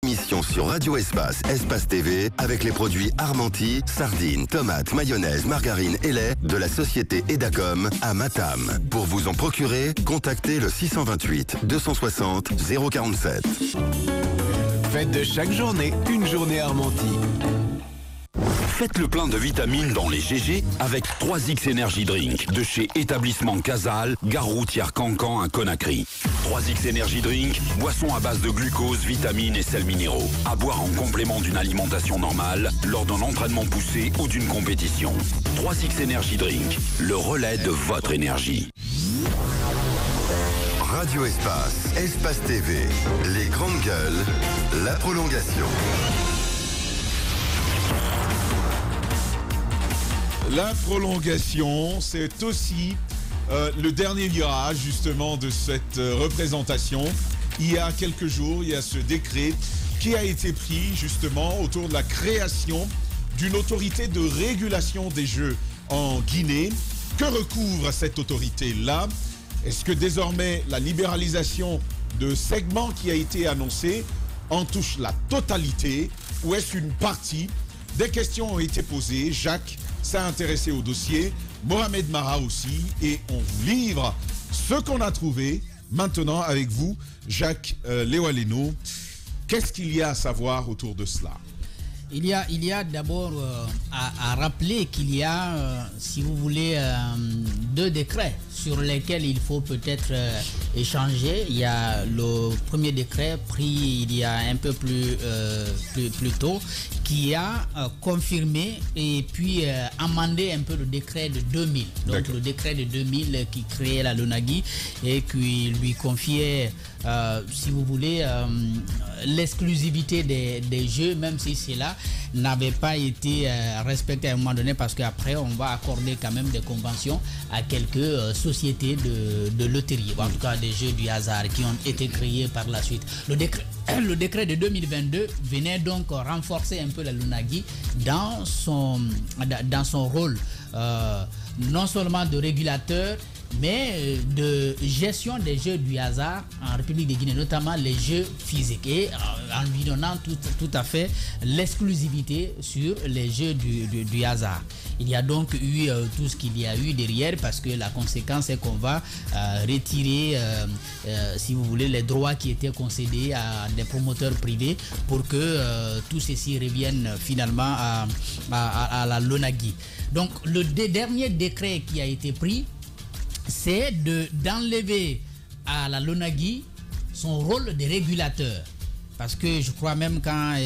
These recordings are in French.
Mission sur Radio Espace, Espace TV, avec les produits Armenti, sardines, tomates, mayonnaise, margarine et lait de la société Edacom à Matam. Pour vous en procurer, contactez le 628 260 047. Faites de chaque journée une journée Armenti. Faites le plein de vitamines dans les GG avec 3X Energy Drink de chez Établissement Casal, gare routière Cancan à Conakry. 3X Energy Drink, boisson à base de glucose, vitamines et sels minéraux. À boire en complément d'une alimentation normale, lors d'un entraînement poussé ou d'une compétition. 3X Energy Drink, le relais de votre énergie. Radio Espace, Espace TV, les grandes gueules, la prolongation. La prolongation, c'est aussi le dernier virage justement de cette représentation. Il y a quelques jours, il y a ce décret qui a été pris justement autour de la création d'une autorité de régulation des jeux en Guinée. Que recouvre cette autorité-là? Est-ce que désormais la libéralisation de segments qui a été annoncée en touche la totalité ou est-ce une partie? Des questions ont été posées. Jacques s'est intéressé au dossier, Mohamed Mara aussi, et on vous livre ce qu'on a trouvé maintenant avec vous, Jacques Lewaleno. Qu'est-ce qu'il y a à savoir autour de cela? Il y a d'abord à rappeler qu'il y a, si vous voulez, 2 décrets sur lesquels il faut peut-être échanger. Il y a le premier décret pris il y a un peu plus tôt qui a confirmé et puis amendé un peu le décret de 2000. Donc le décret de 2000 qui créait la LONAGUI et qui lui confiait, si vous voulez, l'exclusivité des jeux, même si cela n'avait pas été respecté à un moment donné, parce qu'après on va accorder quand même des conventions à quelques sociétés de loterie, en tout cas des jeux du hasard qui ont été créés par la suite. Le décret de 2022 venait donc renforcer un peu la LONAGUI dans son rôle non seulement de régulateur mais de gestion des jeux du hasard en République de Guinée, notamment les jeux physiques, et en lui donnant tout à fait l'exclusivité sur les jeux du hasard. Il y a donc eu tout ce qu'il y a eu derrière, parce que la conséquence est qu'on va retirer, si vous voulez, les droits qui étaient concédés à des promoteurs privés pour que tout ceci revienne finalement à la LONAGUI. Donc le dernier décret qui a été pris, c'est d'enlever à la LONAGUI son rôle de régulateur. Parce que je crois même quand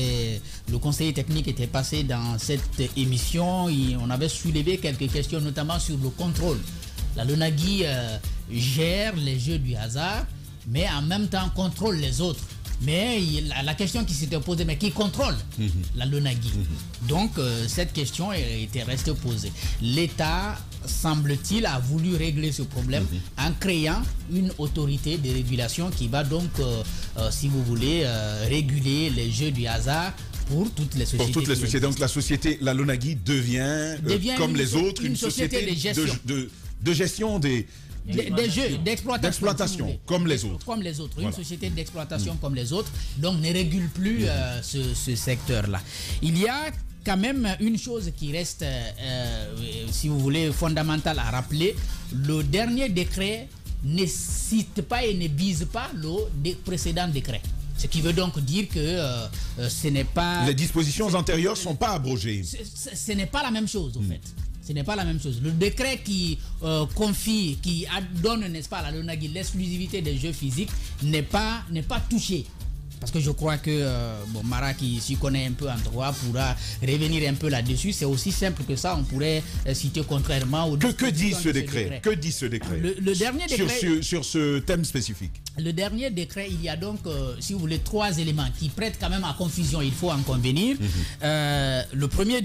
le conseiller technique était passé dans cette émission, on avait soulevé quelques questions, notamment sur le contrôle. La LONAGUI gère les jeux du hasard, mais en même temps contrôle les autres. Mais la question qui s'était posée, mais qui contrôle la LONAGUI? Donc cette question était restée posée. L'État, semble-t-il, a voulu régler ce problème en créant une autorité de régulation qui va donc, si vous voulez, réguler les jeux du hasard pour toutes les sociétés. Pour toutes les sociétés. Donc la société, la LONAGUI devient comme les autres, une société de gestion des jeux d'exploitation comme les autres. Comme les autres, une société d'exploitation comme les autres, donc ne régule plus ce secteur-là. Il y a quand même une chose qui reste, si vous voulez, fondamentale à rappeler. Le dernier décret ne cite pas et ne vise pas le précédent décret. Ce qui veut donc dire que ce n'est pas... Les dispositions antérieures ne sont pas abrogées. Ce n'est pas la même chose, au fait. Ce n'est pas la même chose. Le décret qui confie, qui donne, n'est-ce pas, à la LONAGUI l'exclusivité des jeux physiques n'est pas touché. Parce que je crois que Mara, qui s'y connaît un peu en droit, pourra revenir un peu là-dessus. C'est aussi simple que ça. On pourrait citer contrairement au... Que dit ce décret? Que dit ce décret? Le dernier décret... Sur ce thème spécifique. Le dernier décret, il y a donc, si vous voulez, 3 éléments qui prêtent quand même à confusion. Il faut en convenir. Le premier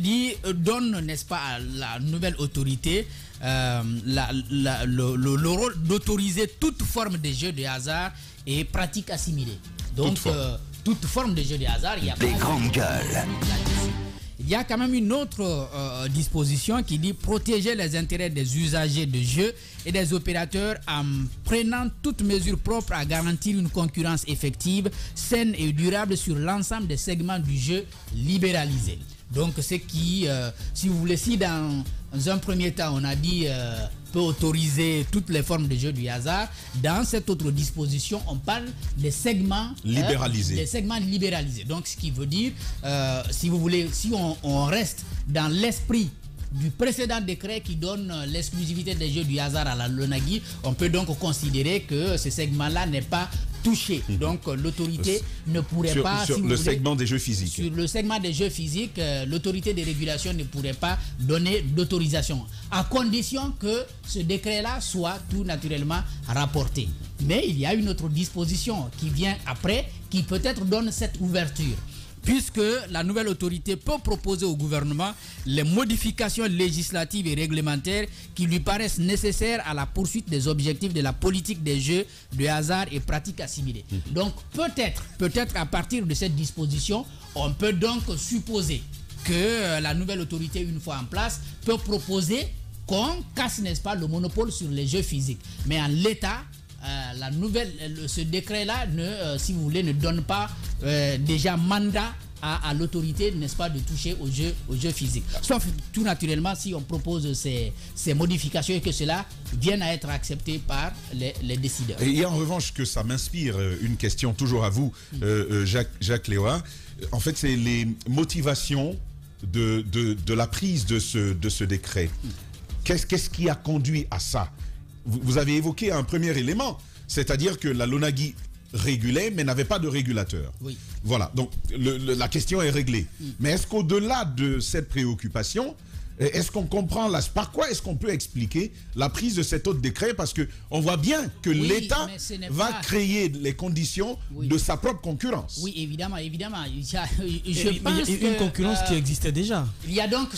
donne, n'est-ce pas, à la nouvelle autorité le rôle d'autoriser toute forme de jeu de hasard et pratiques assimilées. Donc, toute forme de jeu de hasard, il y a des grandes gueules. il y a quand même une autre disposition qui dit protéger les intérêts des usagers de jeux et des opérateurs en prenant toutes mesures propres à garantir une concurrence effective, saine et durable sur l'ensemble des segments du jeu libéralisé. Donc, ce qui, si vous voulez, si dans un premier temps, on a dit peut autoriser toutes les formes de jeux du hasard, dans cette autre disposition, on parle des segments libéralisés. Donc, ce qui veut dire, si vous voulez, si on reste dans l'esprit du précédent décret qui donne l'exclusivité des jeux du hasard à la LONAGI, on peut donc considérer que ce segment-là n'est pas touché. Donc l'autorité ne pourrait pas... Sur le segment des jeux physiques. Sur le segment des jeux physiques, l'autorité de régulation ne pourrait pas donner d'autorisation, à condition que ce décret-là soit tout naturellement rapporté. Mais il y a une autre disposition qui vient après, qui peut-être donne cette ouverture, puisque la nouvelle autorité peut proposer au gouvernement les modifications législatives et réglementaires qui lui paraissent nécessaires à la poursuite des objectifs de la politique des jeux de hasard et pratiques assimilées. Donc peut-être à partir de cette disposition, on peut donc supposer que la nouvelle autorité, une fois en place, peut proposer qu'on casse, n'est-ce pas, le monopole sur les jeux physiques. Mais en l'état, ce décret-là, si vous voulez, ne donne pas déjà mandat à l'autorité, n'est-ce pas, de toucher aux jeux physiques. Sauf tout naturellement si on propose ces modifications et que cela vienne à être accepté par les décideurs. Et en revanche, que ça m'inspire une question toujours à vous, Jacques Léoin. En fait, c'est les motivations de la prise de ce décret. Qu'est-ce qui a conduit à ça? Vous avez évoqué un premier élément, c'est-à-dire que la LONAGI régulait, mais n'avait pas de régulateur. Oui. Voilà, donc la question est réglée. Mais est-ce qu'au-delà de cette préoccupation, est-ce qu'on comprend par quoi est-ce qu'on peut expliquer la prise de cet autre décret? Parce qu'on voit bien que l'État va créer les conditions de sa propre concurrence. Oui, évidemment. Une concurrence qui existait déjà. Il y a donc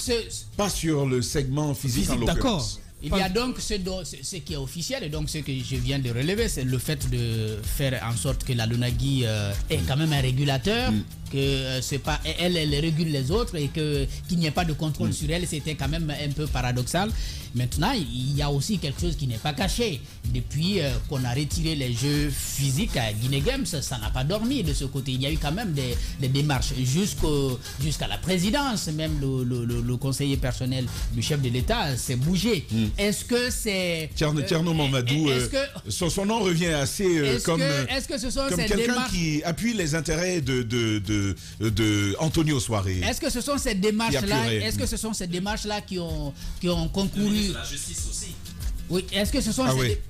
pas sur le segment physique en l'occurrence. D'accord. Il y a donc ce qui est officiel, et donc ce que je viens de relever, c'est le fait de faire en sorte que la LONAGI est quand même un régulateur, que c'est pas elle régule les autres et qu'il n'y ait pas de contrôle sur elle. C'était quand même un peu paradoxal. Maintenant, il y a aussi quelque chose qui n'est pas caché. Depuis qu'on a retiré les jeux physiques à Guinée Games, ça n'a pas dormi de ce côté. Il y a eu quand même des démarches jusqu'à la présidence. Même le conseiller personnel du chef de l'État s'est bougé. Est-ce que c'est... Tierno Mamadou, son nom revient assez comme quelqu'un qui appuie les intérêts de Antonio Soiré. Est-ce que ce sont ces démarches-là qui ont concouru... La justice aussi. Oui, est-ce que ce sont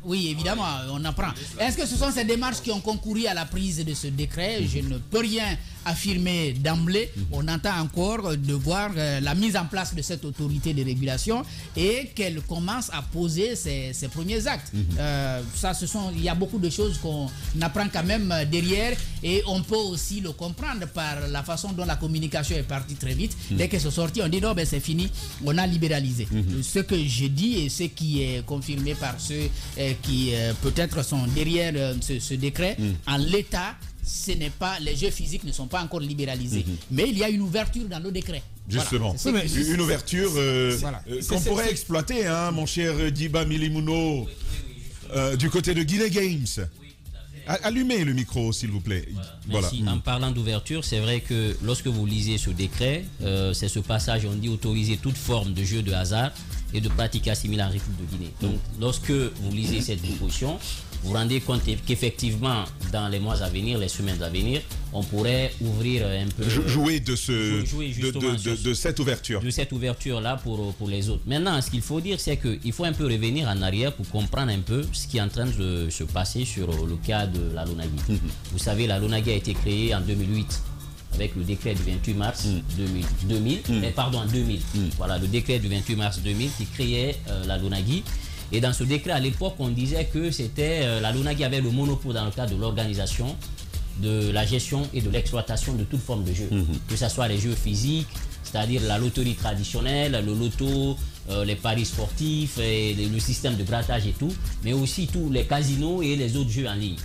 oui, évidemment, on apprend. Est-ce que ce sont ces démarches qui ont concouru à la prise de ce décret? Je ne peux rien affirmer d'emblée. On entend encore de voir la mise en place de cette autorité de régulation et qu'elle commence à poser ses premiers actes. Il y a beaucoup de choses qu'on apprend quand même derrière, et on peut aussi le comprendre par la façon dont la communication est partie très vite. Dès que c'est sorti, on dit non, c'est fini, on a libéralisé. Ce que je dis et ce qui est confirmé par ceux qui peut-être sont derrière ce décret, en l'état, les jeux physiques ne sont pas encore libéralisés. Mais il y a une ouverture dans le décret. Justement, voilà. Une ouverture qu'on pourrait exploiter, hein, mon cher Diba Milimouno, du côté de Guinée Games. Allumez le micro, s'il vous plaît. Voilà. En parlant d'ouverture, c'est vrai que lorsque vous lisez ce décret, c'est ce passage, on dit autoriser toute forme de jeu de hasard et de pratiques assimilées en République de Guinée. Donc, lorsque vous lisez cette disposition, vous vous rendez compte qu'effectivement, dans les mois à venir, les semaines à venir, on pourrait ouvrir un peu... Jouer de cette ouverture. De cette ouverture-là pour les autres. Maintenant, ce qu'il faut dire, c'est qu'il faut un peu revenir en arrière pour comprendre un peu ce qui est en train de se passer sur le cas de la LONAGI. Vous savez, la LONAGI a été créée en 2008. Avec le décret du 28 mars 2000. Voilà, le décret du 28 mars 2000 qui créait la LONAGI. Et dans ce décret, à l'époque, on disait que c'était la LONAGI avait le monopole dans le cadre de l'organisation, de la gestion et de l'exploitation de toute forme de jeu. Que ce soit les jeux physiques, c'est-à-dire la loterie traditionnelle, le loto, les paris sportifs, et le système de grattage et tout, mais aussi tous les casinos et les autres jeux en ligne.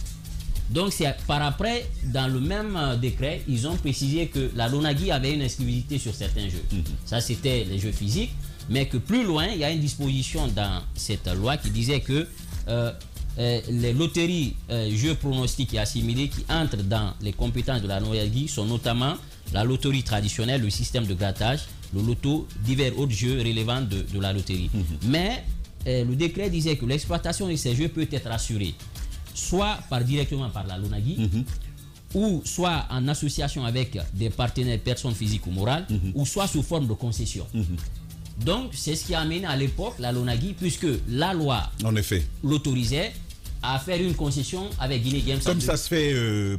Donc c'est par après, dans le même décret, ils ont précisé que la LONAGUI avait une exclusivité sur certains jeux. Ça, c'était les jeux physiques, mais que plus loin, il y a une disposition dans cette loi qui disait que les loteries, jeux pronostiques et assimilés qui entrent dans les compétences de la LONAGUI sont notamment la loterie traditionnelle, le système de grattage, le loto, divers autres jeux relevant de la loterie. Mais le décret disait que l'exploitation de ces jeux peut être assurée soit directement par la LONAGUI, ou soit en association avec des partenaires, personnes physiques ou morales, ou soit sous forme de concession. Donc, c'est ce qui a amené à l'époque la LONAGUI, puisque la loi l'autorisait à faire une concession avec Guinée Games. Comme ça se fait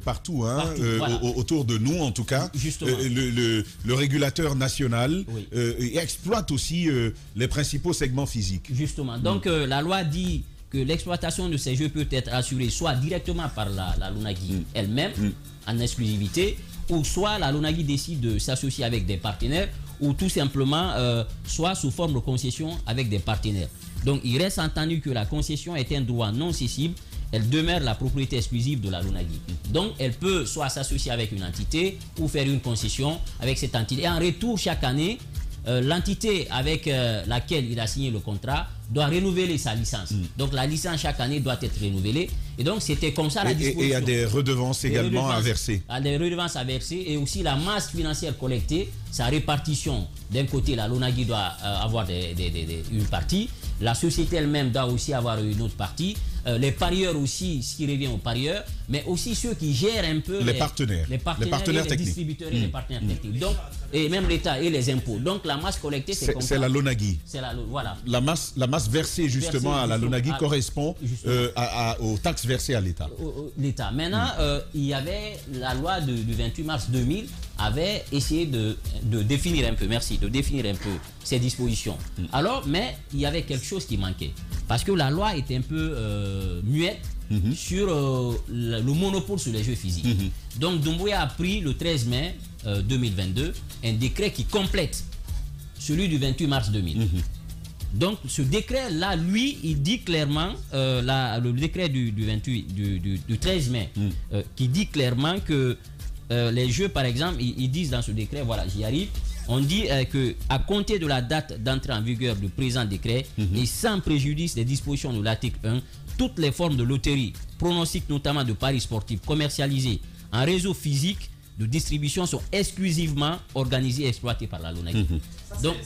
partout, voilà. Autour de nous en tout cas. Le régulateur national exploite aussi les principaux segments physiques. Justement. Donc la loi dit que l'exploitation de ces jeux peut être assurée soit directement par la LONAGUI elle-même en exclusivité, ou soit la LONAGUI décide de s'associer avec des partenaires, ou tout simplement soit sous forme de concession avec des partenaires. Donc il reste entendu que la concession est un droit non cessible, elle demeure la propriété exclusive de la LONAGUI. Donc elle peut soit s'associer avec une entité ou faire une concession avec cette entité. Et en retour, chaque année, l'entité avec laquelle il a signé le contrat doit renouveler sa licence. Donc la licence chaque année doit être renouvelée. Et donc c'était comme ça la disposition. Et il y a des redevances également à verser. Des redevances à verser et aussi la masse financière collectée, sa répartition. D'un côté, la LONAGUI doit avoir une partie. La société elle-même doit aussi avoir une autre partie. Les parieurs aussi, ce qui revient aux parieurs, mais aussi ceux qui gèrent un peu les partenaires techniques. Les distributeurs et les partenaires techniques. Donc, et même l'État et les impôts. Donc la masse collectée, c'est la LONAGUI. Voilà. La masse versée justement à la LONAGUI correspond aux taxes versées à l'État. L'État. Maintenant, il y avait la loi du 28 mars 2000 avait essayé de définir un peu, ces dispositions. Alors, mais il y avait quelque chose qui manquait. Parce que la loi était un peu muette sur le monopole sur les jeux physiques. Donc, Doumbouya a pris le 13 mai 2022 un décret qui complète celui du 28 mars 2000. Donc, ce décret-là, lui, il dit clairement, le décret du 13 mai, qui dit clairement que les jeux, par exemple, ils disent dans ce décret, voilà, j'y arrive, on dit qu'à compter de la date d'entrée en vigueur du présent décret et sans préjudice des dispositions de l'article 1, toutes les formes de loterie, pronostics notamment de paris sportifs commercialisés en réseau physique de distribution sont exclusivement organisées et exploitées par la LONAGUI. Donc,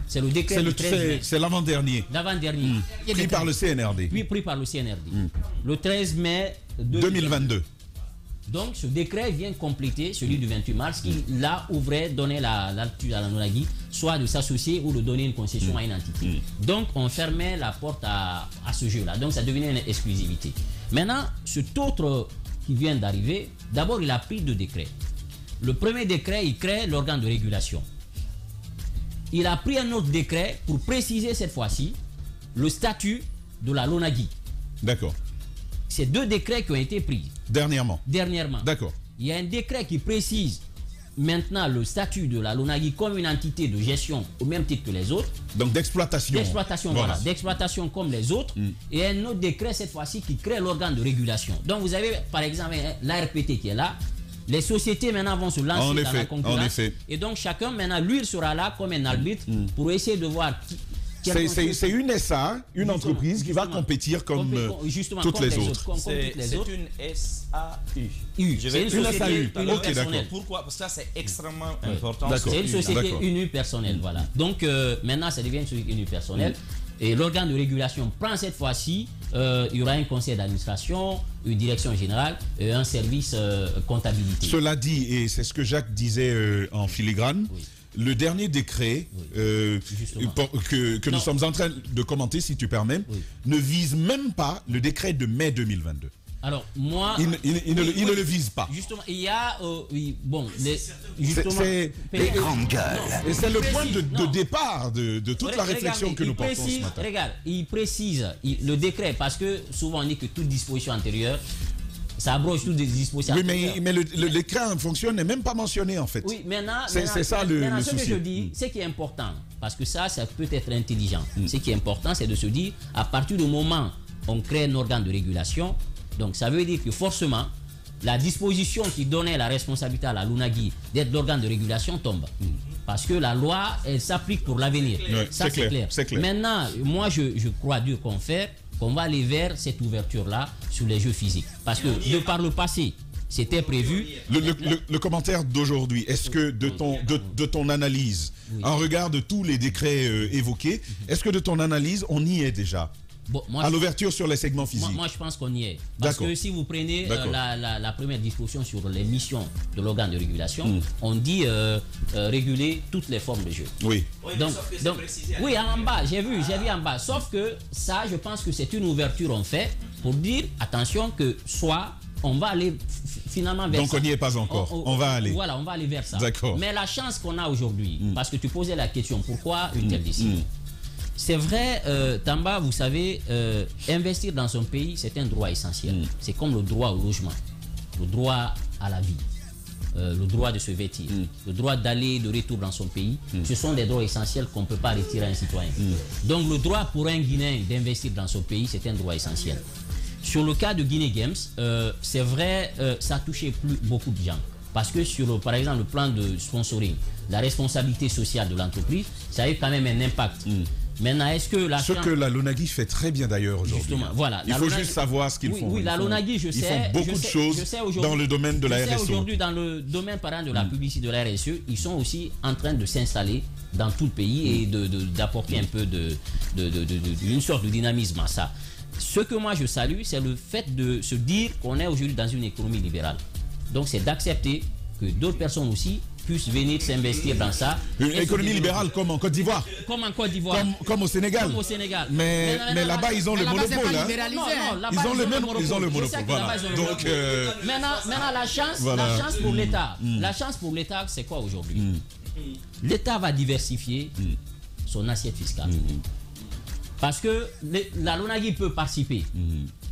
c'est le décret du 13 mai. C'est l'avant-dernier. L'avant-dernier. Pris par le CNRD. Oui, pris par le CNRD. Le 13 mai 2022. Donc, ce décret vient compléter celui du 28 mars qui, là, donnait l'attitude à la LONAGUI, soit de s'associer ou de donner une concession à une entité. Donc, on fermait la porte à ce jeu-là. Donc, ça devenait une exclusivité. Maintenant, cet autre qui vient d'arriver, d'abord, il a pris 2 décrets. Le premier décret, il crée l'organe de régulation. Il a pris un autre décret pour préciser cette fois-ci le statut de la LONAGUI. D'accord. C'est 2 décrets qui ont été pris. Dernièrement. D'accord. Il y a un décret qui précise maintenant le statut de la LONAGUI comme une entité de gestion au même titre que les autres. Donc d'exploitation. Voilà. D'exploitation comme les autres. Et un autre décret cette fois-ci qui crée l'organe de régulation. Donc vous avez par exemple l'ARPT qui est là. Les sociétés maintenant vont se lancer dans la concurrence. Et donc chacun maintenant, lui, il sera là comme un arbitre pour essayer de voir c'est une SA, une entreprise qui va compétir comme toutes les autres. C'est une SAU. C'est une société unipersonnelle. Pourquoi? Parce que ça, c'est extrêmement important. C'est une société unipersonnelle. Voilà. Donc maintenant, ça devient une société unipersonnelle. Et l'organe de régulation prend cette fois-ci, il y aura un conseil d'administration, une direction générale et un service comptabilité. Cela dit, et c'est ce que Jacques disait en filigrane, le dernier décret que nous sommes en train de commenter, si tu permets, ne vise même pas le décret de mai 2022. Alors, moi... Il ne le vise pas. Justement, il y a... les grandes gueules. Et c'est le point de départ de toute la réflexion que nous portons ce matin. Regarde, il précise le décret, parce que souvent on dit que toute disposition antérieure, ça abroge toutes les dispositions. Oui, mais le décret en fonction n'est même pas mentionné en fait. Oui, maintenant c'est ça le souci. Ce que je dis, ce qui est important, parce que ça peut être intelligent. Ce qui est important, c'est de se dire, à partir du moment où on crée un organe de régulation, Donc ça veut dire que forcément, la disposition qui donnait la responsabilité à la LUNAGI d'être l'organe de régulation tombe. Parce que la loi, elle s'applique pour l'avenir. Ça, c'est clair. Maintenant, moi, je crois dur qu'on va aller vers cette ouverture-là sur les jeux physiques. Parce que de par le passé, c'était prévu. Le commentaire d'aujourd'hui, est-ce que de ton analyse, en regard de tous les décrets évoqués, est-ce que de ton analyse, on y est déjà à l'ouverture sur les segments physiques? Moi, je pense qu'on y est. Parce que si vous prenez la première disposition sur les missions de l'organe de régulation, on dit réguler toutes les formes de jeu. Oui. Donc, oui, en bas, j'ai vu en bas. Sauf que ça, je pense que c'est une ouverture en fait pour dire, attention, que soit on va aller finalement vers ça. Donc on n'y est pas encore. On va aller. Voilà, on va aller vers ça. D'accord. Mais la chance qu'on a aujourd'hui, parce que tu posais la question, pourquoi une telle décision? C'est vrai, Tamba, vous savez, investir dans son pays, c'est un droit essentiel. C'est comme le droit au logement, le droit à la vie, le droit de se vêtir, le droit d'aller de retour dans son pays. Ce sont des droits essentiels qu'on ne peut pas retirer à un citoyen. Donc le droit pour un Guinéen d'investir dans son pays, c'est un droit essentiel. Sur le cas de Guinée Games, c'est vrai, ça a touché beaucoup de gens. Parce que sur, par exemple, le plan de sponsoring, la responsabilité sociale de l'entreprise, ça a eu quand même un impact. Maintenant, est-ce que que la LUNAGI fait très bien d'ailleurs aujourd'hui. Justement, voilà. Il faut juste savoir ce qu'ils font. Oui, la LUNAGI, je sais. Ils font beaucoup de choses dans le domaine de la RSE. Aujourd'hui, dans le domaine par exemple de la publicité de la RSE, ils sont aussi en train de s'installer dans tout le pays et d'apporter un peu d'une sorte de dynamisme à ça. Ce que moi je salue, c'est le fait de se dire qu'on est aujourd'hui dans une économie libérale. Donc c'est d'accepter que d'autres personnes aussi puissent venir s'investir dans ça. Une économie libérale comme en Côte d'Ivoire. Comme en Côte d'Ivoire. Comme au Sénégal. Comme au Sénégal. Mais là-bas, ils ont le monopole. Ils ont le monopole. Voilà. Donc, maintenant, la chance pour l'État. La chance pour l'État, c'est quoi aujourd'hui? L'État va diversifier son assiette fiscale. Parce que la LUNAGI peut participer.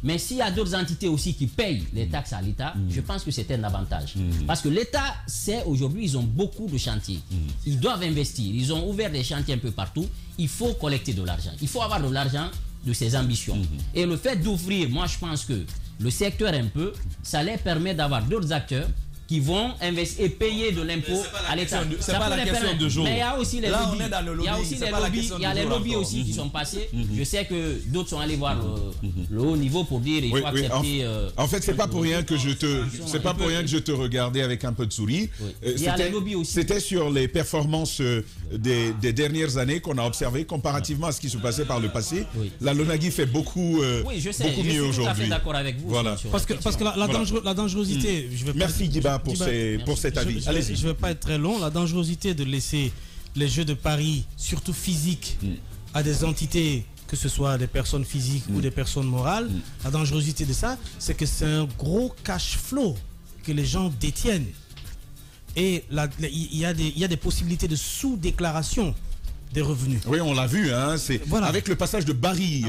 Mais s'il y a d'autres entités aussi qui payent les taxes à l'État, je pense que c'est un avantage. Parce que l'État sait aujourd'hui, ils ont beaucoup de chantiers. Ils doivent investir. Ils ont ouvert des chantiers un peu partout. Il faut collecter de l'argent. Il faut avoir de l'argent de ses ambitions. Et le fait d'ouvrir, moi je pense que le secteur un peu, ça leur permet d'avoir d'autres acteurs qui vont investir et payer de l'impôt à l'État. C'est pas la question de jour. Mais il y a aussi les Là, lobbies. on est dans le lobby. Il y a aussi les lobbies. Il y a les lobbies aussi qui sont passés. Je sais que d'autres sont allés voir le haut niveau pour dire il faut accepter. En fait, c'est pas pour rien que je te regardais avec un peu de souris. Il y a les lobbies aussi. C'était sur les performances des dernières années qu'on a observé comparativement à ce qui se passait par le passé. La LUNAGI fait beaucoup mieux aujourd'hui. Je suis tout à fait d'accord avec vous. Voilà. Parce que la dangerosité. Merci Diba pour cet avis. Allez-y. Je ne vais pas être très long. La dangerosité de laisser les jeux de paris, surtout physiques, à des entités, que ce soit des personnes physiques ou des personnes morales, la dangerosité de ça, c'est que c'est un gros cash flow que les gens détiennent. Et il y a des possibilités de sous-déclaration des revenus. Oui, on l'a vu, hein, avec le passage de Barry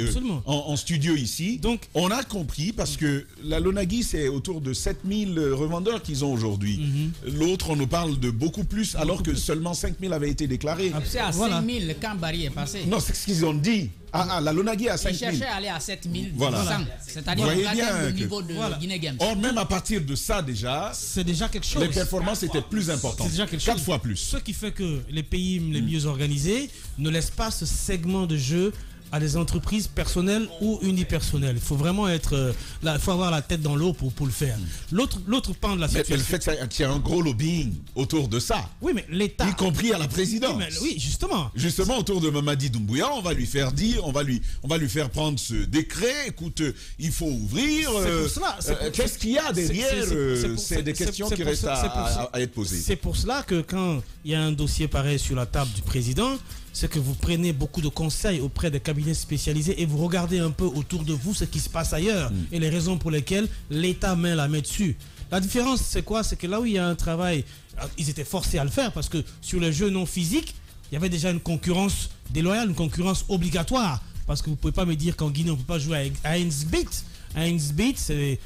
en studio ici. Donc, on a compris parce que la LUNAGI, c'est autour de 7000 revendeurs qu'ils ont aujourd'hui. L'autre, on nous parle de beaucoup plus, alors que seulement 5000 avaient été déclarés. C'est à 5000 quand Barry est passé. Non, c'est ce qu'ils ont dit. La LUNAGI à 5000. Ils cherchaient à aller à 7100. Voilà. C'est-à-dire le niveau de Guinée Games. Or, même à partir de ça, c'est déjà quelque chose. Les performances étaient plus importantes. C'est déjà quelque chose. 4 fois plus. Ce qui fait que les pays les mieux organisés ne laissent pas ce segment de jeu à des entreprises personnelles ou unipersonnelles. Il faut vraiment être là, il faut avoir la tête dans l'eau pour le faire. L'autre pan de la situation. Mais le fait qu'il y a un gros lobbying autour de ça. Oui, mais l'État. Y compris à la présidence. Oui, justement. Justement, autour de Mamadi Doumbouya, on va lui faire dire, on va lui faire prendre ce décret. Écoute, il faut ouvrir. Qu'est-ce qu'il y a derrière? C'est des questions qui restent à être posées. C'est pour cela que quand il y a un dossier pareil sur la table du président, c'est que vous prenez beaucoup de conseils auprès des cabinets spécialisés et vous regardez un peu autour de vous ce qui se passe ailleurs et les raisons pour lesquelles l'État met la main dessus. La différence, c'est quoi? C'est que là où il y a un travail, ils étaient forcés à le faire parce que sur les jeux non physiques, il y avait déjà une concurrence déloyale, une concurrence obligatoire. Parce que vous ne pouvez pas me dire qu'en Guinée, on ne peut pas jouer à Ainsbit. Ainsbit,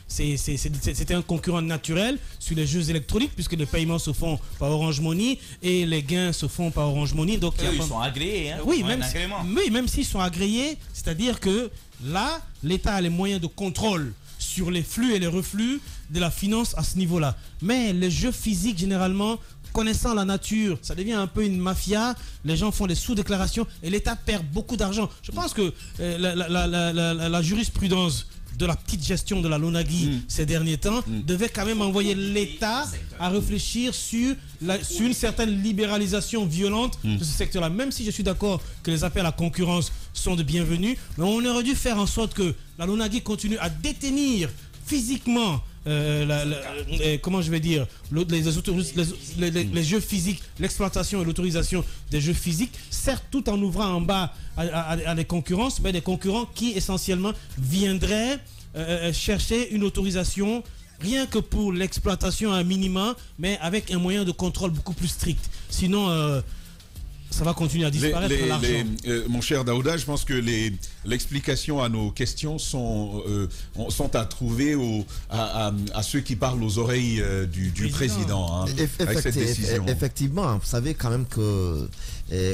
c'était un concurrent naturel sur les jeux électroniques puisque les paiements se font par Orange Money et les gains se font par Orange Money. Donc, ils sont agréés. Hein, oui, même s'ils sont agréés, c'est-à-dire que là, l'État a les moyens de contrôle sur les flux et les reflux de la finance à ce niveau-là. Mais les jeux physiques, généralement, connaissant la nature, ça devient un peu une mafia. Les gens font des sous-déclarations et l'État perd beaucoup d'argent. Je pense que la jurisprudence de la petite gestion de la LONAGUI ces derniers temps devait quand même envoyer l'État à réfléchir sur une certaine libéralisation violente de ce secteur-là. Même si je suis d'accord que les appels à la concurrence sont de bienvenus, mais on aurait dû faire en sorte que la LONAGUI continue à détenir physiquement comment je vais dire, les jeux physiques, l'exploitation et l'autorisation des jeux physiques, certes tout en ouvrant en bas à des concurrences, mais des concurrents qui essentiellement viendraient chercher une autorisation rien que pour l'exploitation à un minimum, mais avec un moyen de contrôle beaucoup plus strict. Sinon, ça va continuer à disparaître l'argent. Mon cher Daouda, je pense que l'explication à nos questions sont à trouver à ceux qui parlent aux oreilles du président avec cette décision. Effectivement, vous savez quand même que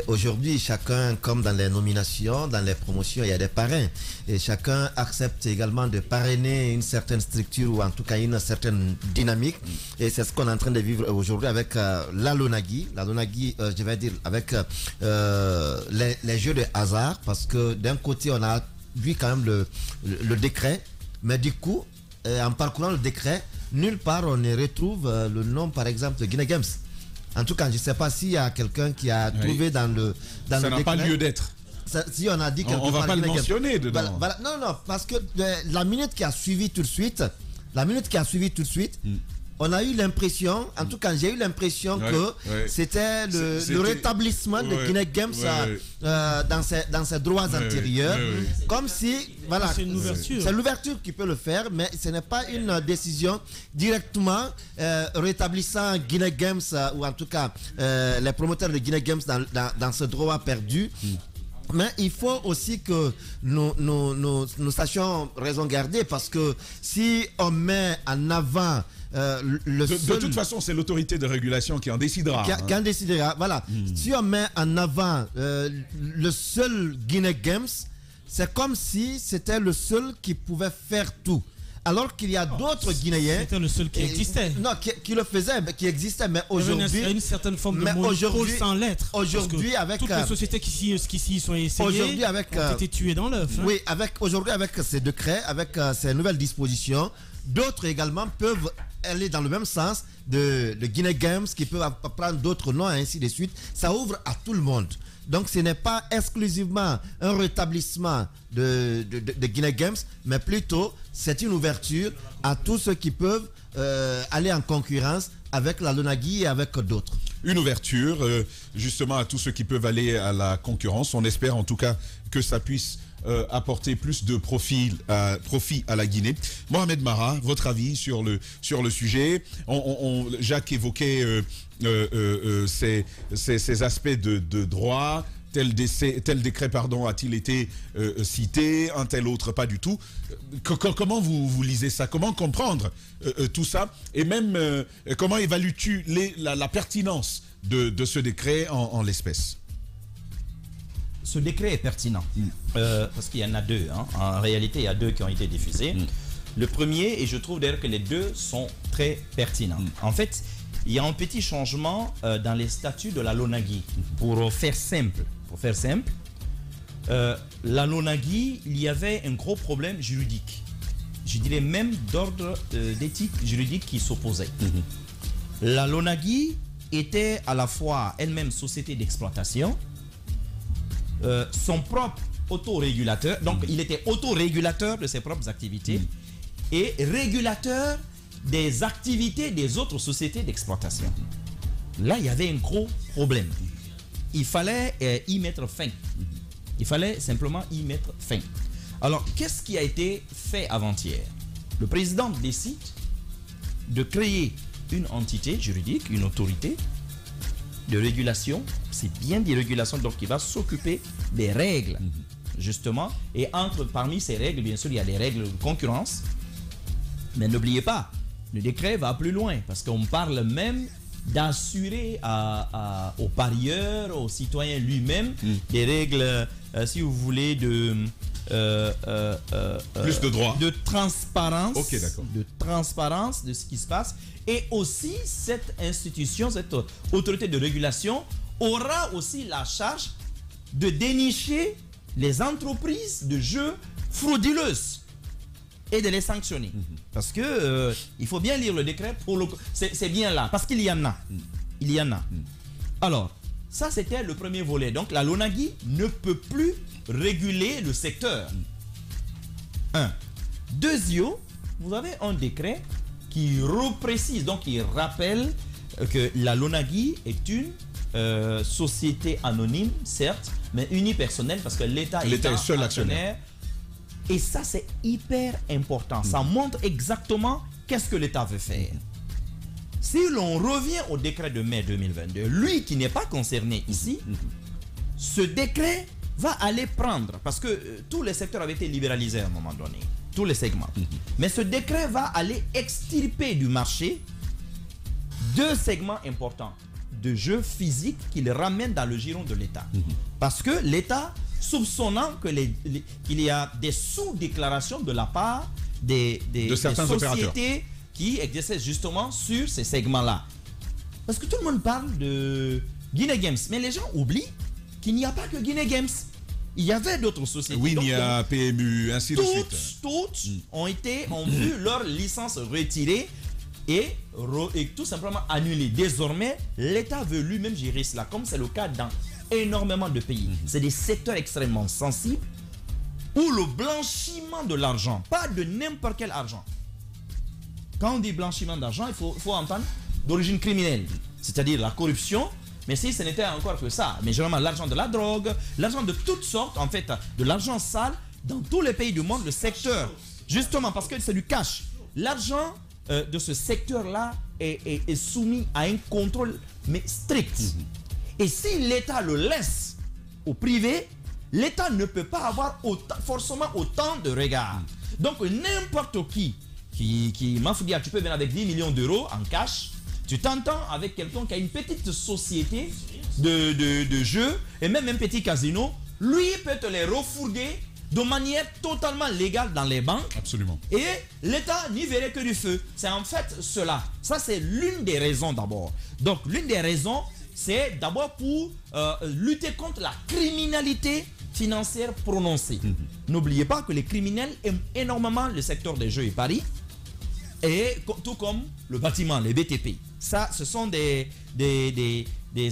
aujourd'hui, chacun, comme dans les nominations, dans les promotions, il y a des parrains. Et chacun accepte également de parrainer une certaine structure ou en tout cas une certaine dynamique. Et c'est ce qu'on est en train de vivre aujourd'hui avec la LONAGUI. La LONAGUI, je vais dire, avec les jeux de hasard. Parce que d'un côté, on a vu quand même le décret. Mais du coup, en parcourant le décret, nulle part on ne retrouve le nom, par exemple, de Guinée Games. En tout cas, je ne sais pas s'il y a quelqu'un qui a trouvé dans le décret. Ça n'a pas lieu d'être. Si on a dit quelque on ne va pas le mentionner dedans. Non, parce que la minute qui a suivi tout de suite, on a eu l'impression, en tout cas j'ai eu l'impression que c'était le rétablissement de Guinée Games dans ses droits antérieurs. Comme si, voilà, c'est une ouverture. C'est l'ouverture qui peut le faire, mais ce n'est pas une décision directement rétablissant Guinée Games, ou en tout cas les promoteurs de Guinée Games dans ce droit perdu. Mais il faut aussi que nous sachions raison garder, parce que si on met en avant de toute façon, c'est l'autorité de régulation qui en décidera. Qui en décidera, voilà. Si on met en avant le seul Guinée Games, c'est comme si c'était le seul qui pouvait faire tout. Alors qu'il y a d'autres Guinéens. C'était le seul qui existait. Non, qui le faisait, qui existait, mais aujourd'hui. Il y a une certaine forme de monopole sans lettre. Aujourd'hui, avec. Toutes les sociétés qui s'y sont essayées ont été tuées dans l'œuf. Oui, aujourd'hui, avec ces décrets, avec ces nouvelles dispositions, d'autres également peuvent aller dans le même sens de Guinée Games, qui peuvent prendre d'autres noms, et ainsi de suite. Ça ouvre à tout le monde. Donc ce n'est pas exclusivement un rétablissement de Guinée Games, mais plutôt c'est une ouverture à tous ceux qui peuvent aller en concurrence avec la LONAGUI et avec d'autres. Une ouverture justement à tous ceux qui peuvent aller à la concurrence. On espère en tout cas que ça puisse apporter plus de profit à la Guinée. Mohamed Mara, votre avis sur le sujet. Jacques évoquait ces aspects de droit. Tel décret a-t-il été cité, un tel autre pas du tout. Comment vous lisez ça? Comment comprendre tout ça? Et même comment évalues-tu la pertinence de ce décret en l'espèce? Ce décret est pertinent parce qu'il y en a deux. En réalité, il y a deux qui ont été diffusés. Le premier, et je trouve d'ailleurs que les deux sont très pertinents. En fait, il y a un petit changement dans les statuts de la LONAGUI. Pour faire simple, la LONAGUI, il y avait un gros problème juridique. Je dirais même d'ordre d'éthique juridique qui s'opposait. La LONAGUI était à la fois elle-même société d'exploitation, son propre autorégulateur, donc il était autorégulateur de ses propres activités et régulateur des activités des autres sociétés d'exploitation. Là, il y avait un gros problème. Il fallait y mettre fin. Il fallait simplement y mettre fin. Alors, qu'est-ce qui a été fait avant-hier? Le président décide de créer une entité juridique, une autorité de régulation, c'est bien des régulations, donc qui va s'occuper des règles, justement. Et parmi ces règles, bien sûr, il y a des règles de concurrence. Mais n'oubliez pas, le décret va plus loin, parce qu'on parle même d'assurer aux parieurs, aux citoyens lui-même, des règles, si vous voulez, plus de droits, de transparence, de transparence de ce qui se passe. Et aussi, cette institution, cette autorité de régulation aura aussi la charge de dénicher les entreprises de jeux frauduleuses et de les sanctionner. Parce que il faut bien lire le décret pour le... C'est bien là, parce qu'il y en a. Il y en a. Alors, ça c'était le premier volet. Donc la LONAGUI ne peut plus réguler le secteur. Deuxièmement, vous avez un décret qui reprécise, donc qui rappelle que la LONAGUI est une société anonyme, certes, mais unipersonnelle parce que l'État est seul actionnaire. Et ça, c'est hyper important. Ça montre exactement qu'est-ce que l'État veut faire. Si l'on revient au décret de mai 2022, lui qui n'est pas concerné ici, ce décret va aller prendre, parce que tous les secteurs avaient été libéralisés à un moment donné, tous les segments. Mais ce décret va aller extirper du marché 2 segments importants de jeux physiques qu'il ramène dans le giron de l'État. Parce que l'État, soupçonnant qu'il y a des sous-déclarations de la part de certains sociétés qui exercent justement sur ces segments-là. Parce que tout le monde parle de Guinea Games, mais les gens oublient qu'il n'y a pas que Guinea Games. Il y avait d'autres sociétés. Oui, il y a PMU, ainsi de suite. Toutes ont vu leur licence retirée et tout simplement annulée. Désormais, l'État veut lui-même gérer cela, comme c'est le cas dans énormément de pays. C'est des secteurs extrêmement sensibles où le blanchiment de l'argent, pas de n'importe quel argent. Quand on dit blanchiment d'argent, il faut entendre d'origine criminelle, c'est-à-dire la corruption. Mais si ce n'était encore que ça, mais généralement l'argent de la drogue, l'argent de toutes sortes, en fait, de l'argent sale, dans tous les pays du monde, le secteur, justement parce que c'est du cash, l'argent de ce secteur-là est soumis à un contrôle mais strict. Et si l'État le laisse au privé, l'État ne peut pas avoir forcément autant de regards. Donc n'importe qui Mafoudia, tu peux venir avec 10 millions d'euros en cash, tu t'entends avec quelqu'un qui a une petite société de jeux et même un petit casino, lui peut te les refourguer de manière totalement légale dans les banques. Absolument. Et l'État n'y verrait que du feu. C'est en fait cela. Ça, c'est l'une des raisons d'abord. Donc, l'une des raisons, c'est d'abord pour lutter contre la criminalité financière prononcée. N'oubliez pas que les criminels aiment énormément le secteur des jeux et paris, et tout comme le bâtiment, les BTP. Ça, ce sont des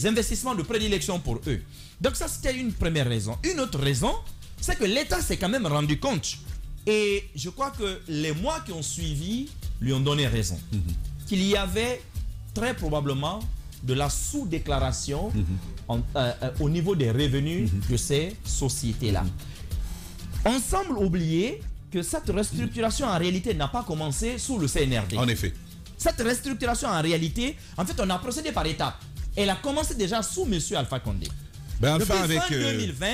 investissements de prédilection pour eux. Donc ça, c'était une première raison. Une autre raison, c'est que l'État s'est quand même rendu compte, et je crois que les mois qui ont suivi lui ont donné raison, qu'il y avait très probablement de la sous-déclaration au niveau des revenus de ces sociétés-là. On semble oublier que cette restructuration en réalité n'a pas commencé sous le CNRD. En effet. Cette restructuration en réalité, en fait, on a procédé par étapes. Elle a commencé déjà sous M. Alpha Condé. Depuis fin 2020,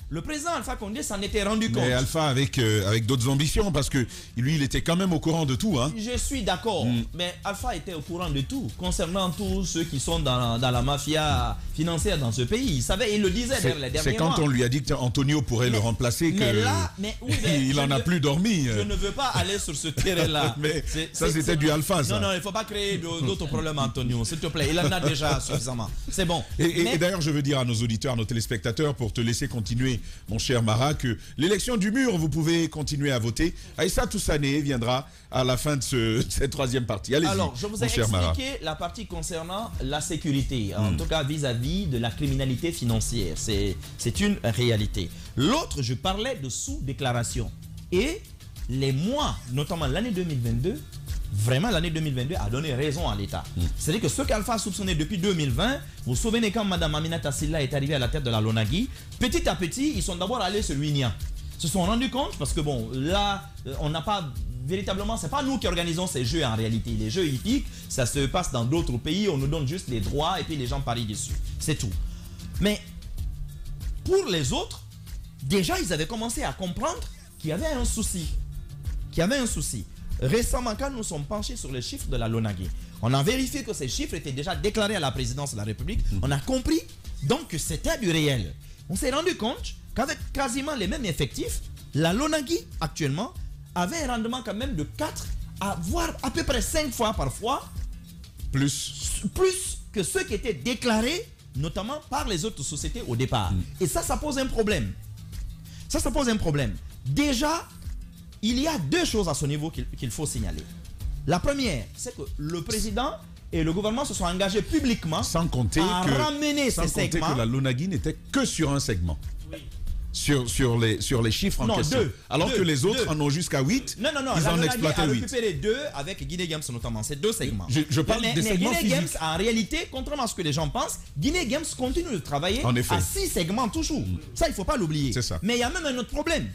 le président Alpha Condé s'en était rendu compte. Mais Alpha avec d'autres ambitions, parce que lui, il était quand même au courant de tout. Hein. Je suis d'accord, mais Alpha était au courant de tout, concernant tous ceux qui sont dans la mafia financière dans ce pays. Il savait, il le disait les derniers mois. C'est quand on lui a dit qu'Antonio pourrait le remplacer qu'il n'en a plus dormi. Je ne veux pas aller sur ce terrain-là. Mais ça, c'était du Alpha, ça. Non, il ne faut pas créer d'autres problèmes, Antonio, s'il te plaît. Il en a déjà suffisamment. C'est bon. Et d'ailleurs, je veux dire à nos auditeurs, à nos téléspectateurs, pour te laisser continuer, mon cher Mara, que l'élection du mur, vous pouvez continuer à voter. Aïssa Toussané viendra à la fin de cette troisième partie. Allez-y. Alors, je vous ai expliqué la partie concernant la sécurité, en tout cas vis-à-vis de la criminalité financière. C'est une réalité. L'autre, je parlais de sous-déclaration. Et les mois, notamment l'année 2022, vraiment l'année 2022 a donné raison à l'État. C'est-à-dire que ce qu'Alpha a soupçonné depuis 2020, vous vous souvenez quand Mme Aminata Sylla est arrivée à la tête de la LONAGUI, petit à petit, ils sont d'abord allés sur l'UNIA. Se sont rendus compte, parce que bon, là, on n'a pas véritablement, c'est pas nous qui organisons ces jeux en réalité. Les jeux hippiques, ça se passe dans d'autres pays, on nous donne juste les droits et puis les gens parient dessus. C'est tout. Mais pour les autres, déjà ils avaient commencé à comprendre qu'il y avait un souci. Récemment, quand nous sommes penchés sur les chiffres de la LONAGUI, On a vérifié que ces chiffres étaient déjà déclarés à la présidence de la République. On a compris donc que c'était du réel. On s'est rendu compte qu'avec quasiment les mêmes effectifs, la Lonagui actuellement avait un rendement quand même de 4 à voire à peu près 5 fois parfois plus que ceux qui étaient déclarés notamment par les autres sociétés au départ. Et ça pose un problème. Ça pose un problème. Déjà, il y a 2 choses à ce niveau qu'il faut signaler. La première, c'est que le président et le gouvernement se sont engagés publiquement sans compter que la Lonagui n'était que sur un segment. Oui. Sur les chiffres en question. Alors que les autres en ont jusqu'à 8. Non, ils en exploitaient 8. A récupéré 2 avec Guinée Games notamment. C'est 2 segments. Je parle des segments Guinée Games, physiques. en réalité, contrairement à ce que les gens pensent, Guinée Games continue de travailler à 6 segments toujours. Ça, il ne faut pas l'oublier. C'est ça. Mais il y a même un autre problème.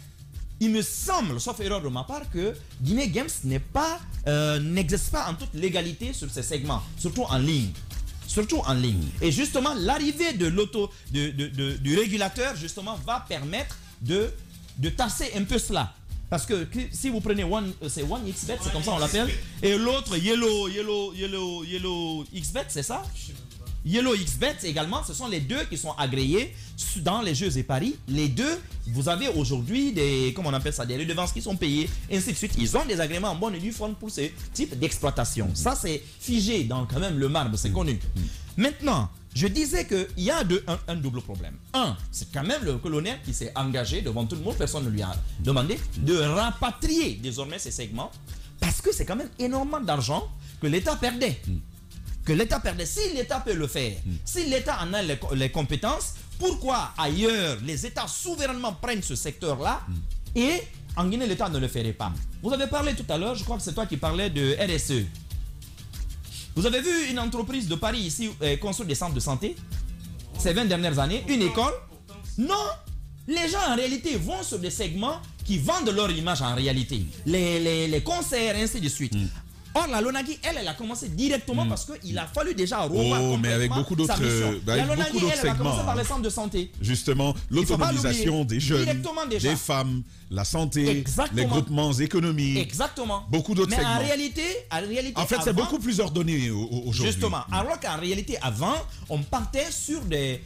Il me semble, sauf erreur de ma part, que Guinée Games n'exerce pas en toute légalité sur ces segments, surtout en ligne. Et justement, l'arrivée du régulateur justement va permettre de tasser un peu cela. Parce que si vous prenez c'est OneXBet, c'est comme ça on l'appelle, et l'autre Yellow XBet, c'est ça? Yellow XBet également, ce sont les 2 qui sont agréés dans les jeux et paris. Les 2, vous avez aujourd'hui des redevances qui sont payées, ainsi de suite. Ils ont des agréments en bonne et due forme pour ce type d'exploitation. Ça, c'est figé dans quand même le marbre, c'est connu. Maintenant, je disais qu'il y a un double problème. C'est quand même le colonel qui s'est engagé devant tout le monde, personne ne lui a demandé, de rapatrier désormais ces segments, parce que c'est quand même énormément d'argent que l'État perdait. Si l'État peut le faire, si l'État en a les compétences, pourquoi ailleurs les États souverainement prennent ce secteur-là et en Guinée l'État ne le ferait pas? Vous avez parlé tout à l'heure, je crois que c'est toi qui parlais de RSE. Vous avez vu une entreprise de Paris ici construire des centres de santé ces 20 dernières années, une école? Non! Les gens en réalité vont sur des segments qui vendent leur image en réalité. Les concerts, ainsi de suite. Or, la Lonagui, elle a commencé directement parce qu'il a fallu déjà revoir mais avec beaucoup d'autres elle a commencé par les centres de santé. Justement, l'autonomisation des jeunes, des femmes, la santé, les groupements économiques. Exactement. Beaucoup d'autres segments. Mais en fait, c'est beaucoup plus ordonné aujourd'hui. Justement. Alors qu'en réalité, avant, on partait sur des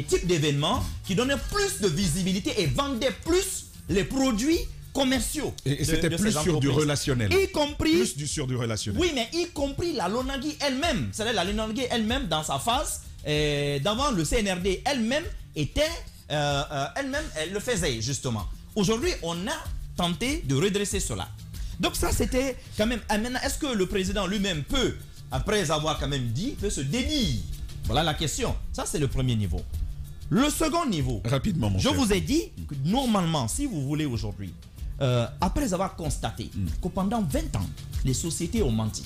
types d'événements qui donnaient plus de visibilité et vendaient plus les produits commerciaux. Et c'était plus sur du relationnel. Y compris. Sur du relationnel. Oui, mais y compris la Lonagui elle-même. C'est-à-dire la Lonagui elle-même, dans sa phase, d'avant le CNRD elle-même, elle le faisait, justement. Aujourd'hui, on a tenté de redresser cela. Donc, ça, c'était quand même. Maintenant, est-ce que le président lui-même peut, après avoir quand même dit, peut se dédire? Voilà la question. Ça, c'est le premier niveau. Le second niveau. Rapidement, mon cher. Je vous ai dit que normalement, si vous voulez aujourd'hui, après avoir constaté que pendant 20 ans, les sociétés ont menti,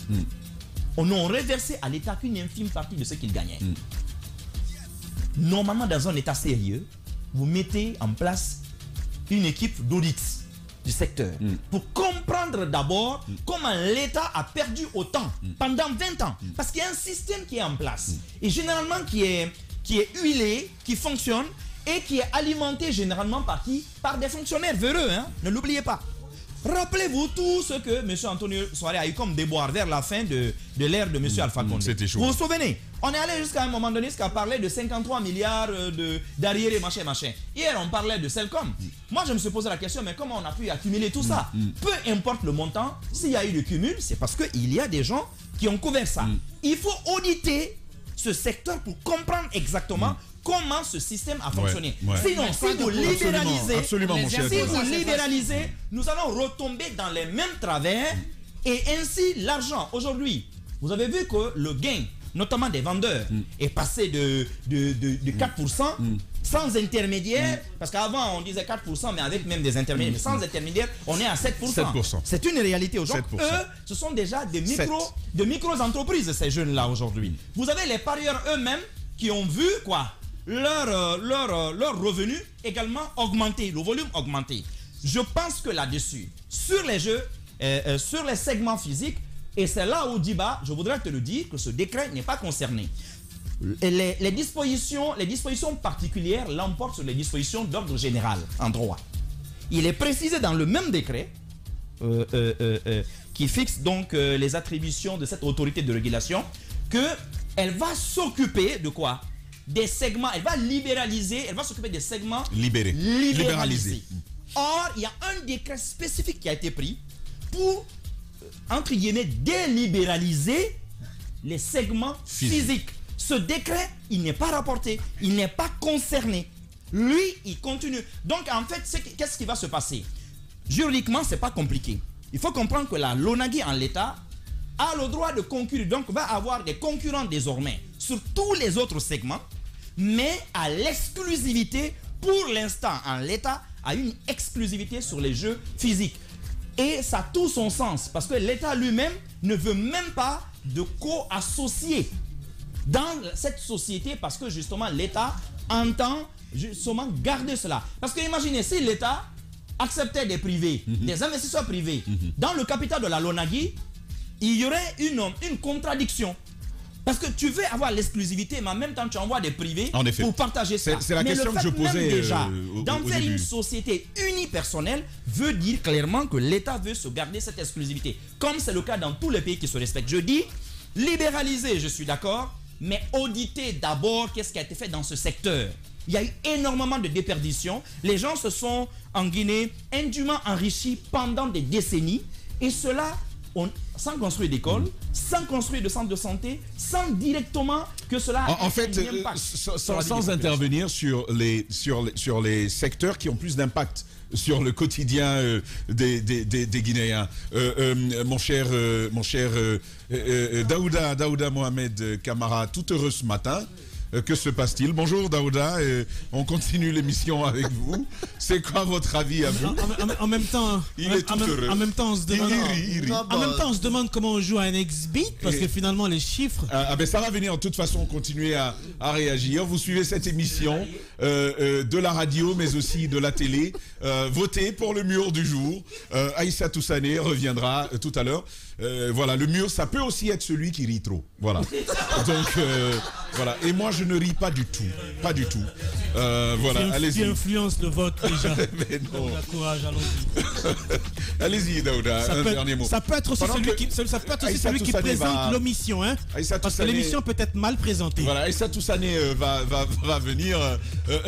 on a reversé à l'État qu'une infime partie de ce qu'il gagnait. Normalement, dans un État sérieux, vous mettez en place une équipe d'audit du secteur pour comprendre d'abord comment l'État a perdu autant pendant 20 ans. Parce qu'il y a un système qui est en place et généralement qui est huilé, qui fonctionne et qui est alimenté généralement par qui? Par des fonctionnaires véreux, hein? Ne l'oubliez pas. Rappelez-vous tout ce que M. Antonio Soare a eu comme déboire vers la fin de l'ère de M. Alpha Condé. C'était chaud. Vous vous souvenez? On est allé jusqu'à un moment donné jusqu'à parler de 53 milliards d'arriérés, machin. Hier, on parlait de Celcom. Moi, je me suis posé la question, mais comment on a pu accumuler tout ça? Peu importe le montant, s'il y a eu le cumul, c'est parce qu'il y a des gens qui ont couvert ça. Il faut auditer ce secteur pour comprendre exactement comment ce système a fonctionné. Sinon, si vous libéralisez, nous allons retomber dans les mêmes travers et ainsi l'argent. Aujourd'hui, vous avez vu que le gain, notamment des vendeurs, est passé de 4% sans intermédiaire, parce qu'avant on disait 4%, mais avec même des intermédiaires, mais sans intermédiaire, on est à 7%. C'est une réalité aujourd'hui. Eux, ce sont déjà des micro-entreprises, ces jeunes-là aujourd'hui. Vous avez les parieurs eux-mêmes qui ont vu leur revenu également augmenter, le volume augmenter. Je pense que là-dessus, sur les jeux, sur les segments physiques, et c'est là où Diba, je voudrais te le dire, que ce décret n'est pas concerné. Les dispositions particulières l'emportent sur les dispositions d'ordre général en droit. Il est précisé dans le même décret qui fixe donc les attributions de cette autorité de régulation, qu'elle va s'occuper de quoi? Des segments, elle va libéraliser, elle va s'occuper des segments libéralisés. Or, il y a un décret spécifique qui a été pris pour, entre guillemets, délibéraliser les segments physiques. Ce décret, il n'est pas rapporté, il n'est pas concerné. Lui, il continue. Donc, en fait, qu'est-ce qui va se passer? Juridiquement, ce n'est pas compliqué. Il faut comprendre que la LONAGUI en l'état a le droit de concurrer, donc va avoir des concurrents désormais sur tous les autres segments, mais à l'exclusivité, pour l'instant, en l'état, a une exclusivité sur les jeux physiques. Et ça a tout son sens, parce que l'État lui-même ne veut même pas de co-associés dans cette société, parce que justement l'État entend justement garder cela. Parce que imaginez, si l'État acceptait des privés, des investisseurs privés, dans le capital de la LONAGUI, il y aurait une contradiction. Parce que tu veux avoir l'exclusivité, mais en même temps tu envoies des privés pour partager ça. C'est la question que je posais déjà. D'en au faire début. une société unipersonnelle veut dire clairement que l'État veut se garder cette exclusivité. Comme c'est le cas dans tous les pays qui se respectent. Je dis, libéraliser, je suis d'accord, mais auditer d'abord qu'est-ce qui a été fait dans ce secteur. Il y a eu énormément de déperditions. Les gens se sont, en Guinée, indûment enrichis pendant des décennies. Et cela, sans construire d'école, sans construire de centre de santé, sans directement que cela En fait, sans intervenir sur les secteurs qui ont plus d'impact sur le quotidien des Guinéens. Mon cher Daouda Mohamed Kamara, tout heureux ce matin. Que se passe-t-il? Bonjour Daouda, on continue l'émission avec vous. C'est quoi votre avis à vous? En même temps, il est tout heureux. En même temps, on se demande. En même temps, on se demande comment on joue à un X-Beat parce que finalement les chiffres. Ben ça va venir. De toute façon, continuez à réagir. Vous suivez cette émission de la radio, mais aussi de la télé. Votez pour le mur du jour. Aïssa Toussané reviendra tout à l'heure. Voilà, le mur, ça peut aussi être celui qui rit trop. Voilà. Donc voilà. Et moi, je ne ris pas du tout. Pas du tout. Voilà, allez-y. Qui influence le vote déjà. Mais non. Courage, allons-y. Allez-y, Daouda, un dernier mot. Ça peut être aussi celui qui présente l'omission. Hein, parce que l'émission peut être mal présentée. Voilà, Aïssa Toussané va venir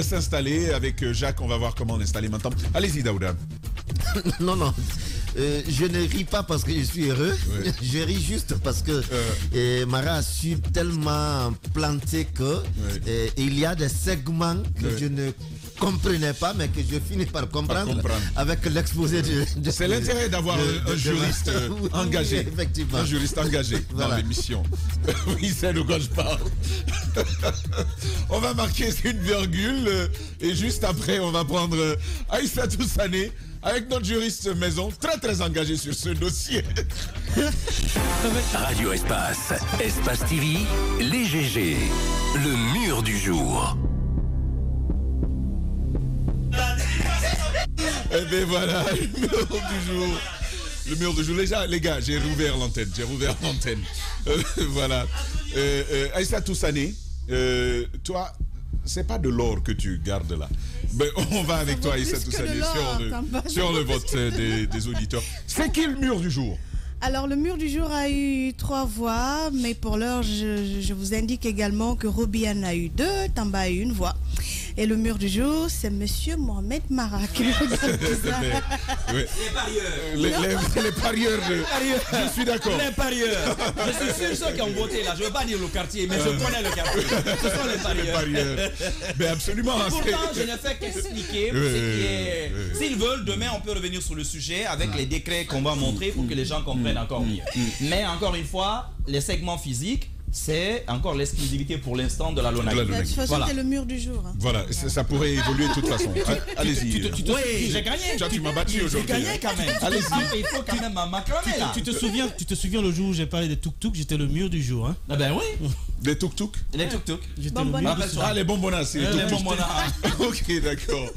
s'installer avec Jacques. On va voir comment l'installer maintenant. Allez-y, Daouda. Non. Je ne ris pas parce que je suis heureux. Ouais. Je ris juste parce que Mara a su tellement planter que il y a des segments que je ne comprenais pas, mais que je finis par comprendre avec l'exposé de c'est l'intérêt d'avoir un juriste engagé. Oui, effectivement. Un juriste engagé dans l'émission. Oui, c'est de quoi je parle. On va marquer une virgule et juste après, on va prendre Aïssa Toussané avec notre juriste maison, très très engagé sur ce dossier. Radio Espace, Espace TV, les GG, le mur du jour. Eh bien voilà, le mur du jour. Le mur du jour. Déjà, les gars, j'ai rouvert l'antenne. Voilà. Aïssa Toussané, toi, c'est pas de l'or que tu gardes là. Mais on va avec toi, Aïssa Toussané, sur le vote des auditeurs. C'est qui le mur du jour? Alors, le mur du jour a eu 3 voix, mais pour l'heure, je vous indique également que Robian a eu 2, Tamba a eu 1 voix. Et le mur du jour, c'est Monsieur Mohamed Mara. Les parieurs. Je suis d'accord. Les parieurs. Je suis sûr ceux qui ont voté là. Je ne veux pas dire le quartier, mais je connais le quartier. Ce sont les parieurs. Mais absolument. Pourtant, je n'ai fait qu'expliquer s'ils veulent, demain, on peut revenir sur le sujet avec les décrets qu'on va montrer pour que les gens comprennent encore mieux. Mais encore une fois, les segments physiques, c'est encore l'exclusivité pour l'instant de la LONAGUI. De toute façon, c'est le mur du jour. Voilà, ça pourrait évoluer de toute façon. Allez-y. Oui, j'ai gagné. Tu m'as battu aujourd'hui. J'ai gagné quand même. Allez-y. Il faut quand même m'acclamer là. Tu te souviens le jour où j'ai parlé des tuk-tuk, j'étais le mur du jour. Hein? Ah ben oui. Les tuk-tuk? Les tuk-tuk. Les bonbonnas, c'est les tuk-tuk. Ok, d'accord.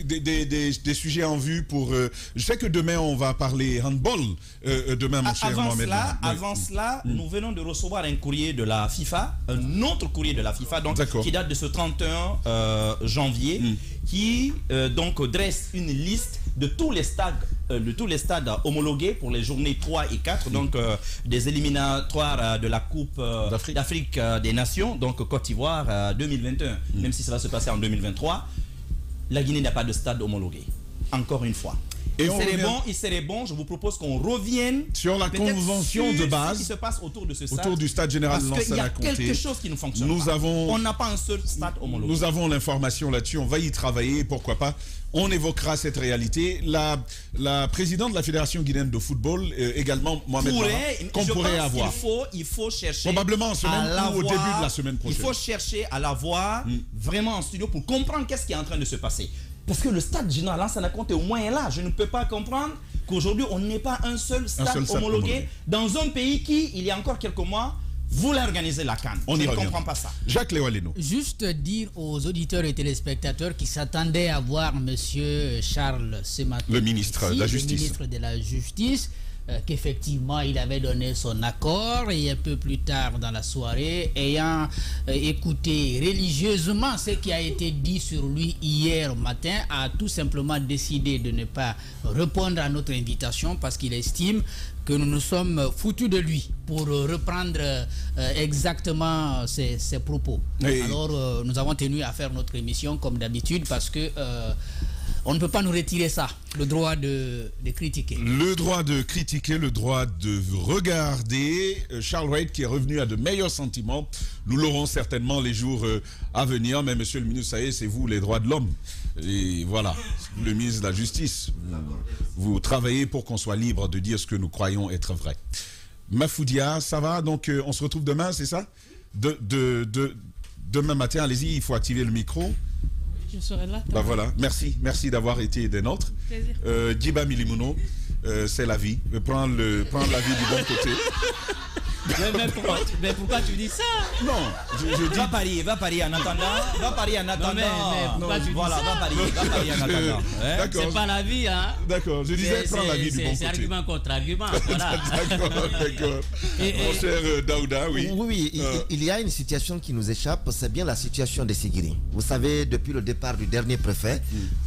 Des sujets en vue pour... je sais que demain, on va parler handball. Demain, mon cher Mohamed. Avant cela, nous venons de recevoir un courrier de la FIFA, un autre courrier de la FIFA, donc, qui date de ce 31 janvier, qui donc dresse une liste de tous les stades tous les stades homologués pour les journées 3 et 4, donc des éliminatoires de la Coupe d'Afrique des Nations, donc Côte d'Ivoire 2021, même si ça va se passer en 2023, la Guinée n'a pas de stade homologué, encore une fois. Et il serait bon, je vous propose qu'on revienne sur la convention de base ce qui se passe autour de ce stade, autour du stade général de Lansana parce qu'il y a quelque chose qui ne fonctionne pas. On n'a pas un seul stade homologué. Nous avons l'information là-dessus, on va y travailler, pourquoi pas. On évoquera cette réalité. La présidente de la Fédération guinéenne de football, également Mohamed Mara, qu'on pourrait avoir. Il faut chercher probablement en semaine ou au début de la semaine prochaine. Il faut chercher à la voir vraiment en studio pour comprendre qu'est-ce qui est en train de se passer. Parce que le stade général Lansana Conté au moins est là. Je ne peux pas comprendre qu'aujourd'hui on n'ait pas un seul stade homologué dans un pays qui, il y a encore quelques mois, voulait organiser la CAN. Je ne comprends pas ça. Jacques Léoaleno. Juste dire aux auditeurs et téléspectateurs qui s'attendaient à voir M. Charles ce matin, le ministre de la Justice, le ministre de la Justice, qu'effectivement il avait donné son accord, et un peu plus tard dans la soirée, ayant écouté religieusement ce qui a été dit sur lui hier matin, a tout simplement décidé de ne pas répondre à notre invitation parce qu'il estime que nous nous sommes foutus de lui, pour reprendre exactement ses propos. Alors nous avons tenu à faire notre émission comme d'habitude parce que on ne peut pas nous retirer ça, le droit de critiquer. Le droit de critiquer, le droit de regarder. Charles Wright qui est revenu à de meilleurs sentiments. Nous l'aurons certainement les jours à venir. Mais monsieur le ministre, ça y est, c'est vous les droits de l'homme. Et voilà, le ministre de la Justice. Vous travaillez pour qu'on soit libre de dire ce que nous croyons être vrai. Mafoudia, ça va? Donc on se retrouve demain, c'est ça? Demain matin, allez-y, il faut activer le micro. Je serai là. Bah voilà, merci d'avoir été des nôtres. Plaisir. Djiba Milimouno, c'est la vie. Prends la vie du bon côté. Mais pourquoi tu dis ça? Non, je dis... Va parier en attendant. Va parier en attendant. Mais pourquoi tu dis ça? Va parier en attendant. D'accord. C'est pas la vie, hein? D'accord, je disais prends la vie du bon côté. C'est argument contre argument, voilà. D'accord. Mon cher Daouda, oui. Oui, il y a une situation qui nous échappe, c'est bien la situation de Sigiri. Vous savez, depuis le départ du dernier préfet,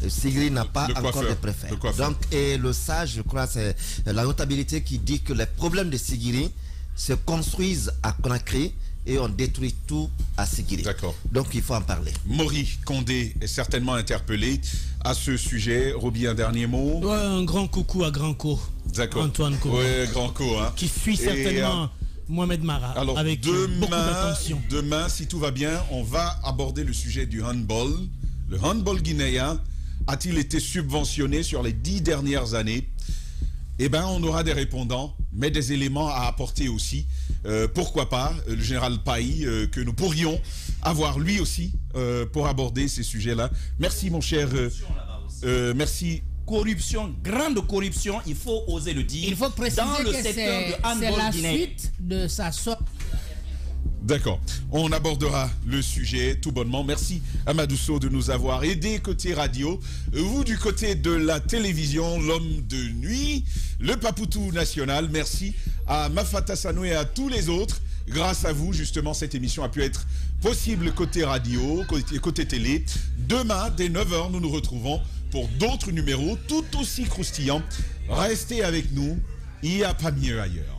Sigiri n'a pas encore de préfet. Donc, et le sage, je crois, c'est la notabilité qui dit que les problèmes de Sigiri se construisent à Conakry et on détruit tout à Sigiri. D'accord. Donc il faut en parler. Maury Condé est certainement interpellé à ce sujet. Roby, un dernier mot? Ouais, un grand coucou à Grand Co. D'accord. Antoine Co. Oui, Grand Co. Hein. Qui suit certainement Mohamed Mara. Alors, avec beaucoup d'attention. Demain, si tout va bien, on va aborder le sujet du handball. Le handball guinéen a-t-il été subventionné sur les 10 dernières années? Eh bien, on aura des répondants, mais des éléments à apporter aussi. Pourquoi pas le général Pailly, que nous pourrions avoir lui aussi pour aborder ces sujets-là. Merci, mon cher. Merci. Corruption, grande corruption, il faut oser le dire. Il faut préciser dans le que secteur de handball c'est la guinéen. suite de sa sorte. D'accord. On abordera le sujet tout bonnement. Merci Amadou Sow de nous avoir aidés côté radio. Vous du côté de la télévision, l'homme de nuit, le Papoutou national. Merci à Mafata Sanou et à tous les autres. Grâce à vous, justement, cette émission a pu être possible côté radio, côté télé. Demain, dès 9h, nous nous retrouvons pour d'autres numéros tout aussi croustillants. Restez avec nous. Il n'y a pas mieux ailleurs.